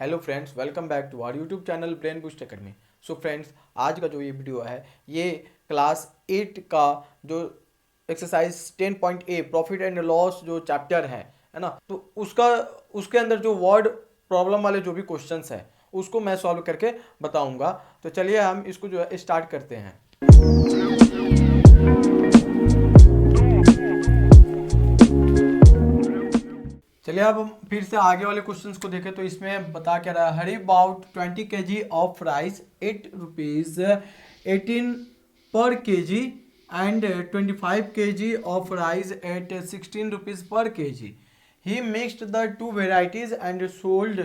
Hello friends, welcome back to our YouTube channel Brain Boost Academy. So friends, आज का जो ये video है ये क्लास 8 का जो exercise 10.a profit and loss जो चैप्टर है ना, तो उसके अंदर जो वर्ड प्रॉब्लम वाले जो भी क्वेश्चंस है उसको मैं सॉल्व करके बताऊंगा। तो चलिए हम इसको जो है स्टार्ट करते हैं। चलिए अब हम फिर से आगे वाले क्वेश्चंस को देखें। तो इसमें बता क्या रहा है, Hari bought 20 kg of rice 8 rupees 18 per kg and 25 kg of rice at 16 rupees per kg. He mixed the two varieties and sold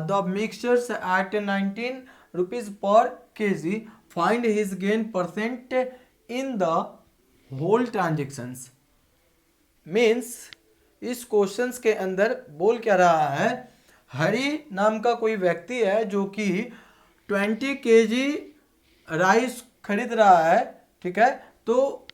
the mixtures at 19 rupees per kg. Find his gain percent in the whole transactions. Means इस questions के अंदर बोल क्या रहा है, हरी नाम का कोई व्यक्ति है जो कि 20 kg राइस खरीद रहा है, ठीक है। तो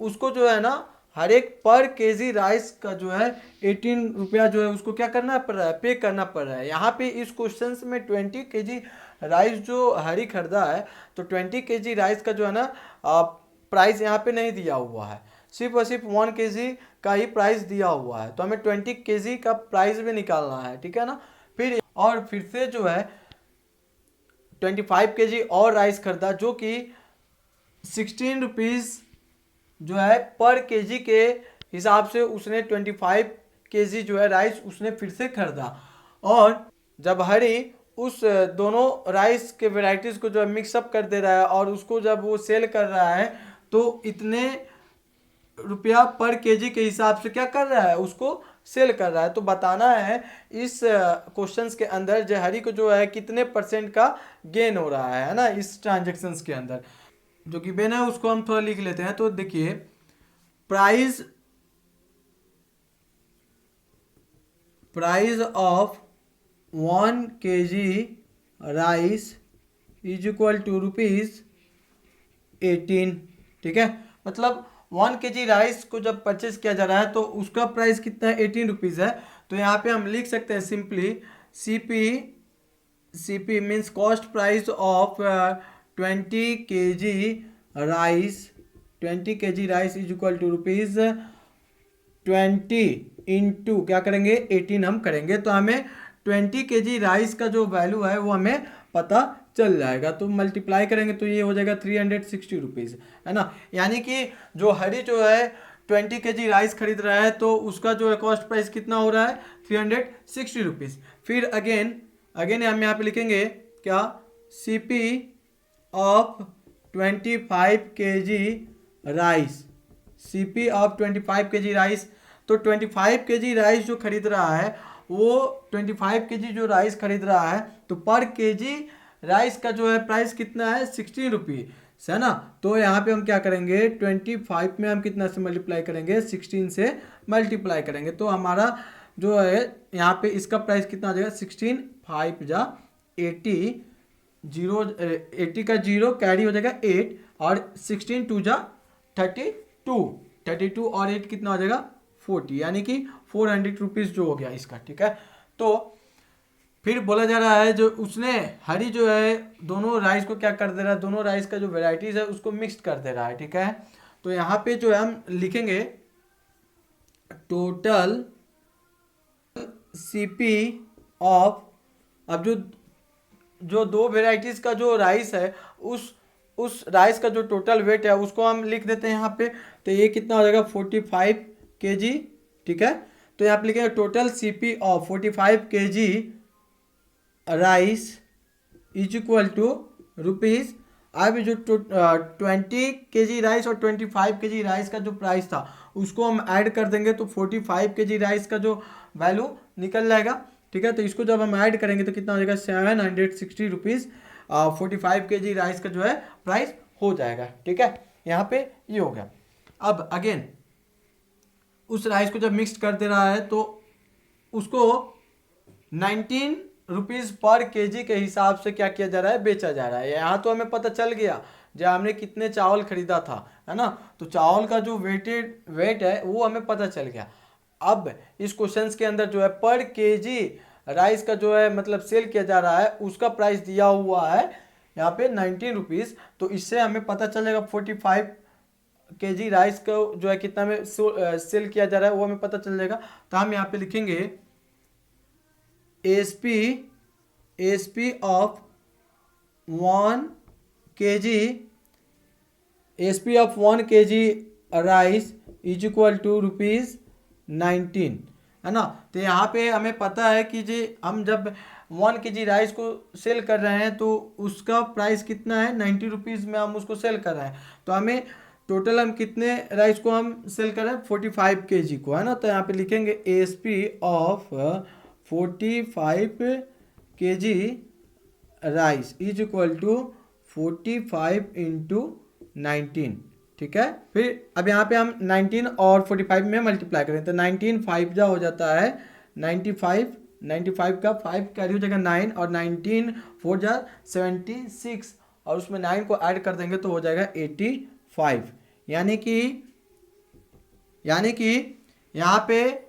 उसको जो है ना हर एक पर केजी राइस का जो है 18 रुपया जो है उसको क्या करना पड़ रहा है, पे करना पड़ रहा है। यहाँ पे इस क्वेश्चंस में 20 kg राइस जो हरी खरीदा है, तो 20 kg राइस का जो है ना प्राइस यहाँ पे नहीं दिया हुआ है, सिर्फ और सिर्फ 1 kg का ही प्राइस दिया हुआ है। तो हमें 20 kg का प्राइस भी निकालना है, ठीक है ना। फिर से जो है 25 kg और राइस खरीदा जो कि 16 रुपीज़ जो है पर केजी के हिसाब से उसने 25 kg जो है राइस उसने फिर से खरीदा। और जब हरी उस दोनों राइस के वेराइटीज़ को जो है मिक्सअप कर दे रहा है और उसको जब वो सेल कर रहा है तो इतने रुपया पर केजी के हिसाब से क्या कर रहा है, उसको सेल कर रहा है। तो बताना है इस क्वेश्चंस के अंदर जो हरी को जो है कितने परसेंट का गेन हो रहा है ना, इस ट्रांजेक्शन्स के अंदर। जो कि बेन है उसको हम थोड़ा लिख लेते हैं। तो देखिए, price of 1 kg rice is equal to rupees 18, ठीक है। मतलब 1 kg राइस को जब परचेज किया जा रहा है तो उसका प्राइस कितना है, 18 रुपीज़ है। तो यहाँ पे हम लिख सकते हैं simply CP means cost price of 20 kg rice is equal to rupees 20 into क्या करेंगे 18 हम करेंगे। तो हमें 20 kg राइस का जो वैल्यू है वो हमें पता चल जाएगा। तो मल्टीप्लाई करेंगे तो ये हो जाएगा 360 रुपीज़, है ना। यानी कि जो हरी जो है 20 kg राइस खरीद रहा है तो उसका जो है कॉस्ट प्राइस कितना हो रहा है, 360 रुपीज़। फिर अगेन हम यहाँ पे लिखेंगे क्या, CP of 25 kg rice, CP of 25 kg rice. तो 25 kg राइस जो खरीद रहा है वो 25 kg जो राइस खरीद रहा है तो पर केजी राइस का जो है प्राइस कितना है, 16 रुपीज़, है ना। तो यहाँ पे हम क्या करेंगे, 25 में हम कितना से मल्टीप्लाई करेंगे, 16 से मल्टीप्लाई करेंगे। तो हमारा जो है यहाँ पे इसका प्राइस कितना आ जाएगा, 16 5 जा 80, 80 का 0 कैरी हो जाएगा 8 और 16 2 जा 32 और 8 कितना हो जाएगा 40, यानी कि 400 रुपीज़ जो हो गया इसका, ठीक है। तो फिर बोला जा रहा है जो उसने हरी जो है दोनों राइस को क्या कर दे रहा है, दोनों राइस का जो वेराइटीज़ है उसको मिक्स कर दे रहा है, ठीक है। तो यहाँ पे जो है हम लिखेंगे टोटल CP ऑफ, अब जो दो वेराइटीज़ का जो राइस है उस राइस का जो टोटल वेट है उसको हम लिख देते हैं यहाँ पे। तो ये कितना हो जाएगा 45 kg, ठीक है। तो यहाँ पे लिखेंगे total CP of 45 kg rice is equal to rupees, अब जो 20 kg राइस और 25 kg राइस का जो प्राइस था उसको हम ऐड कर देंगे तो 45 kg राइस का जो वैल्यू निकल जाएगा, ठीक है। तो इसको जब हम ऐड करेंगे तो कितना हो जाएगा 760 रुपीज़ 45 kg राइस का जो है प्राइस हो जाएगा, ठीक है। यहाँ पे ये हो गया। अब अगेन उस राइस को जब मिक्स कर दे रहा है तो उसको 19 रुपीज़ पर केजी के हिसाब से क्या किया जा रहा है, बेचा जा रहा है। यहाँ तो हमें पता चल गया जब हमने कितने चावल खरीदा था, है ना। तो चावल का जो वेट है वो हमें पता चल गया। अब इस क्वेश्चन के अंदर जो है पर केजी राइस का जो है मतलब सेल किया जा रहा है उसका प्राइस दिया हुआ है यहाँ पे 19 रुपीज़। तो इससे हमें पता चलेगा 45 केजी राइस को जो है कितना में सेल किया जा रहा है वो हमें पता चल जाएगा। तो हम यहाँ पे लिखेंगे SP of 1 kg SP of 1 kg rice is equal to ₹19, है ना। तो यहाँ पे हमें पता है कि जी हम जब 1 kg राइस को सेल कर रहे हैं तो उसका प्राइस कितना है, 90 रुपीज़ में हम उसको सेल कर रहे हैं। तो हमें टोटल हम कितने राइस को हम सेल कर रहे हैं, 45 kg को, है ना। तो यहाँ पे लिखेंगे SP of 45 kg rice is equal to 45 into 19, ठीक है। फिर अब यहाँ पे हम 19 और 45 में मल्टीप्लाई करें तो 19 5 जा हो जाता है 95 का 5 कैरी हो जाएगा 9 और 19 4 जा 76 और उसमें 9 को ऐड कर देंगे तो हो जाएगा 85। यानी कि यहाँ पे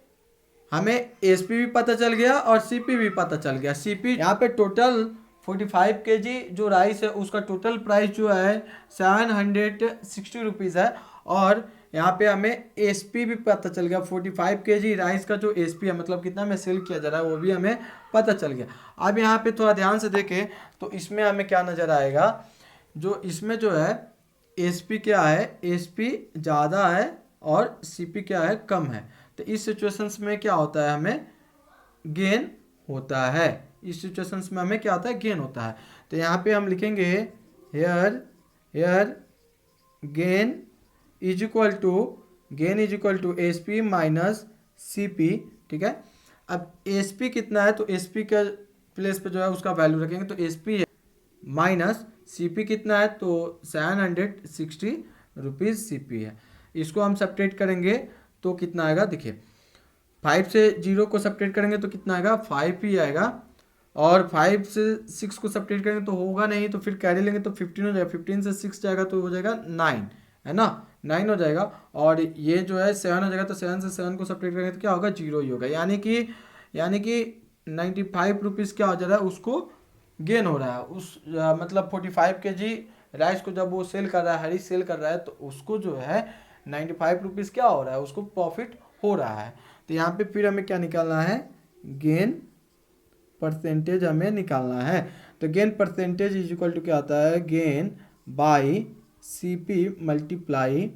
हमें एसपी भी पता चल गया और सीपी भी पता चल गया। सीपी यहाँ पे टोटल 45 kg जो राइस है उसका टोटल प्राइस जो है 760 रुपीज़ है और यहाँ पे हमें एसपी भी पता चल गया। 45 kg राइस का जो एसपी है मतलब कितना में सेल किया जा रहा है वो भी हमें पता चल गया। अब यहाँ पे थोड़ा ध्यान से देखें तो इसमें हमें क्या नज़र आएगा, जो इसमें जो है एसपी क्या है, एसपी ज़्यादा है और सीपी क्या है, कम है। तो इस सिचुएशंस में क्या होता है, हमें गेन होता है। इस सिचुएशंस में हमें क्या होता है, गेन होता है। तो यहाँ पे हम लिखेंगे here gain is equal to SP minus CP, ठीक है। अब एसपी कितना है तो एसपी के प्लेस पे जो है उसका वैल्यू रखेंगे तो एसपी है माइनस सीपी कितना है तो 760 रुपीज़ सीपी है। इसको हम सब्ट्रैक्ट करेंगे तो कितना आएगा, देखिए 5 से 0 को सब्ट्रैक्ट करेंगे तो कितना आएगा, 5 ही आएगा और 5 से 6 को सब्ट्रैक्ट करेंगे तो होगा नहीं तो फिर कैरी लेंगे तो 15 हो जाएगा, 15 से 6 जाएगा तो हो जाएगा 9, है ना, 9 हो जाएगा। और ये जो है 7 हो जाएगा तो 7 से 7 को सब्ट्रैक्ट करेंगे तो क्या होगा, 0 ही होगा। यानी कि 95 रुपीज़ क्या हो जा रहा है, उसको गेन हो रहा है। उस मतलब 45 kg राइस को जब वो सेल कर रहा है, हरी सेल कर रहा है तो उसको जो है 95 रुपीज़ क्या हो रहा है, उसको प्रॉफिट हो रहा है। तो यहाँ पे फिर हमें क्या निकालना है, गेन परसेंटेज हमें निकालना है। तो gain percentage is equal to क्या आता है, गेन बाई सीपी मल्टीप्लाई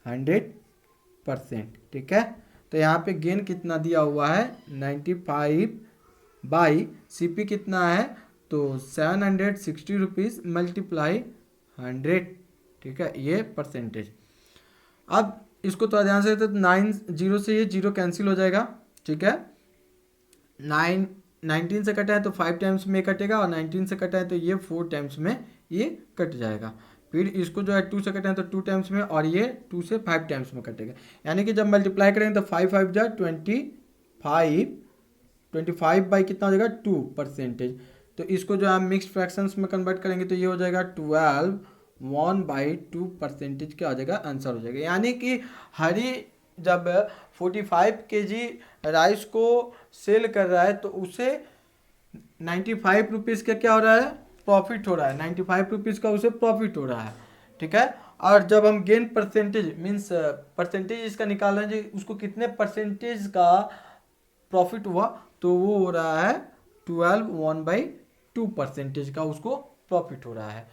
100%, ठीक है। तो यहाँ पे गेन कितना दिया हुआ है 95 बाई सीपी कितना है तो 760 रुपीज़ मल्टीप्लाई 100, ठीक है, ये परसेंटेज। अब इसको थोड़ा ध्यान से तो 9 0 से ये 0 कैंसिल हो जाएगा, ठीक है। 19 से कटा है तो 5 टाइम्स में कटेगा और 19 से कटा है तो ये 4 टाइम्स में ये कट जाएगा। फिर इसको जो है 2 से कटा है तो 2 टाइम्स में और ये 2 से 5 टाइम्स में कटेगा। यानी कि जब मल्टीप्लाई करेंगे तो 5 5 जा 25 बाई कितना हो जाएगा 2%। तो इसको जो है मिक्स फ्रैक्शंस में कन्वर्ट करेंगे तो ये हो जाएगा 12 1/2% क्या हो जाएगा, आंसर हो जाएगा। यानी कि हरी जब 45 kg राइस को सेल कर रहा है तो उसे 95 रुपीज़ का क्या हो रहा है, प्रॉफिट हो रहा है, 95 रुपीज़ का उसे प्रॉफिट हो रहा है, ठीक है। और जब हम गेन परसेंटेज मीन्स परसेंटेज इसका निकाल रहे हैं जी उसको कितने परसेंटेज का प्रॉफिट हुआ तो वो हो रहा है 12 1/2% का उसको प्रॉफिट हो रहा है।